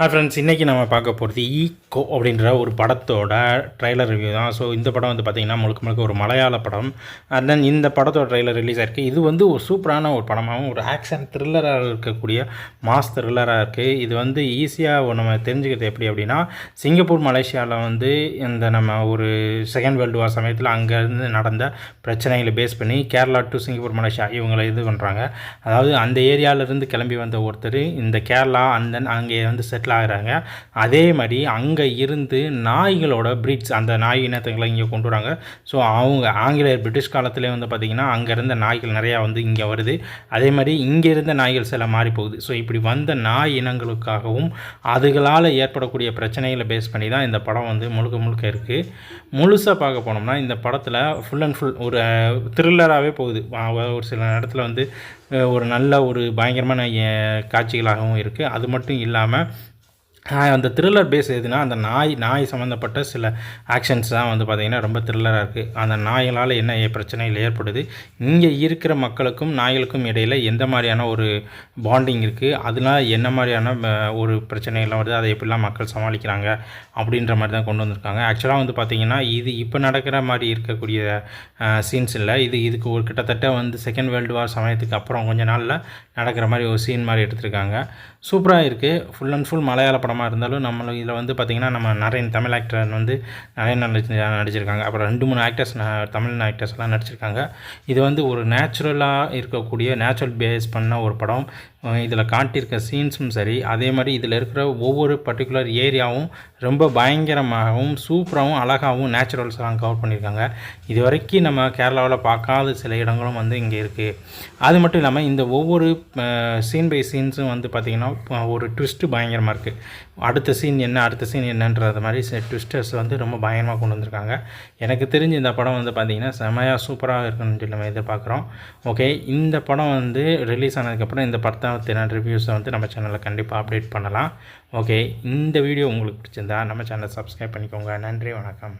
Hi friends, இன்றைக்கி நம்ம பார்க்க போகிறது ஈகோ அப்படின்ற ஒரு படத்தோட ட்ரைலர் ரிவ்யூ தான். ஸோ இந்த படம் வந்து பார்த்திங்கன்னா முழுக்க ஒரு மலையாள படம். அண்ட் தென் இந்த படத்தோட ட்ரைலர் ரிலீஸ் ஆகிருக்கு. இது வந்து ஒரு சூப்பரான ஒரு படமாகவும் ஒரு ஆக்ஷன் த்ரில்லராக இருக்கக்கூடிய மாஸ் த்ரில்லராக இருக்குது. இது வந்து ஈஸியாக நம்ம தெரிஞ்சுக்கிறது எப்படி அப்படின்னா, சிங்கப்பூர் மலேசியாவில் வந்து இந்த நம்ம ஒரு செகண்ட் வேர்ல்டு வார் சமயத்தில் அங்கேருந்து நடந்த பிரச்சனைகளை பேஸ் பண்ணி கேரளா டு சிங்கப்பூர் மலேசியா இவங்களை இது பண்ணுறாங்க. அதாவது அந்த ஏரியாவிலேருந்து கிளம்பி வந்த ஒருத்தர் இந்த கேரளா அண்ட் தென் அங்கே வந்து செட்டில் ஆகிறாங்க. அதே மாதிரி அங்கே இருந்து நாய்களோட பிரீட்ஸ், அந்த நாய் இனத்துங்களை இங்கே கொண்டு வராங்க. ஸோ அவங்க ஆங்கிலேயர் பிரிட்டிஷ் காலத்திலே வந்து பார்த்திங்கன்னா அங்கே இருந்த நாய்கள் நிறையா வந்து இங்கே வருது. அதே மாதிரி இங்கே இருந்த நாய்கள் சில மாறி போகுது. ஸோ இப்படி வந்த நாய் இனங்களுக்காகவும் அதுகளால் ஏற்படக்கூடிய பிரச்சனைகளை பேஸ் பண்ணி தான் இந்த படம் வந்து முழுக்க இருக்குது. முழுசாக பார்க்க போனோம்னா இந்த படத்தில் ஃபுல் அண்ட் ஃபுல் ஒரு த்ரில்லராகவே போகுது. ஒரு சில இடத்துல வந்து ஒரு நல்ல ஒரு பயங்கரமான காட்சிகளாகவும் இருக்குது. அது மட்டும் இல்லாமல் அந்த த்ரில்லர் பேஸ் எதுனா அந்த நாய் சம்மந்தப்பட்ட சில ஆக்ஷன்ஸ் தான் வந்து பார்த்திங்கன்னா ரொம்ப த்ரில்லராக இருக்குது. அந்த நாய்களால் என்ன பிரச்சனைகள் ஏற்படுது, இங்கே இருக்கிற மக்களுக்கும் நாய்களுக்கும் இடையில் எந்த மாதிரியான ஒரு பாண்டிங் இருக்குது, அதனால் என்ன மாதிரியான ஒரு பிரச்சனைகள்லாம் வருது, அதை எப்படிலாம் மக்கள் சமாளிக்கிறாங்க அப்படின்ற மாதிரி தான் கொண்டு வந்திருக்காங்க. ஆக்சுவலாக வந்து பார்த்திங்கன்னா இது இப்போ நடக்கிற மாதிரி இருக்கக்கூடிய சீன்ஸ் இல்லை. இதுக்கு ஒரு கிட்டத்தட்ட வந்து செகண்ட் வேர்ல்டு வார் சமயத்துக்கு அப்புறம் கொஞ்சம் நாளில் நடக்கிற மாதிரி ஒரு சீன் மாதிரி எடுத்திருக்காங்க. சூப்பராக இருக்குது. ஃபுல் அண்ட் ஃபுல் மலையாள படமாக இருந்தாலும் நம்மளுக்கு இதில் வந்து பார்த்திங்கன்னா நம்ம நிறைய தமிழ் ஆக்டர் வந்து நிறைய நடிச்சிருக்காங்க. அப்புறம் 2-3 ஆக்டர்ஸ் தமிழ் ஆக்டர்ஸ்லாம் நடிச்சிருக்காங்க. இது வந்து ஒரு நேச்சுரலாக இருக்கக்கூடிய நேச்சுரல் பேஸ் பண்ண ஒரு படம். இதில் காட்டியிருக்க சீன்ஸும் சரி, அதே மாதிரி இதில் இருக்கிற ஒவ்வொரு பர்டிகுலர் ஏரியாவும் ரொம்ப பயங்கரமாகவும் சூப்பராகவும் அழகாகவும் நேச்சுரல்ஸ்லாம் கவர் பண்ணியிருக்காங்க. இது வரைக்கும் நம்ம கேரளாவில் பார்க்காத சில இடங்களும் வந்து இங்கே இருக்குது. அது மட்டும் இல்லாமல் இந்த ஒவ்வொரு சீன் பை சீன்ஸும் வந்து பார்த்திங்கன்னா ஒரு ட்விஸ்ட்டு பயங்கரமாக இருக்குது. அடுத்த சீன் என்னன்றது மாதிரி ட்விஸ்டர்ஸ் வந்து ரொம்ப பயங்கரமாக கொண்டு வந்திருக்காங்க. எனக்கு தெரிஞ்சு இந்த படம் வந்து பார்த்திங்கன்னா செமையாக சூப்பராக இருக்குன்னு சொல்லி நம்ம எதிர்பார்க்குறோம். ஓகே, இந்த படம் வந்து ரிலீஸ் ஆனதுக்கப்புறம் இந்த படத்தை ரிவ்யூஸை வந்து நம்ம சேனலில் கண்டிப்பாக அப்டேட் பண்ணலாம். ஓகே, இந்த வீடியோ உங்களுக்கு பிடிச்சிருந்தா நம்ம சேனலை சப்ஸ்கிரைப் பண்ணிக்கோங்க. நன்றி, வணக்கம்.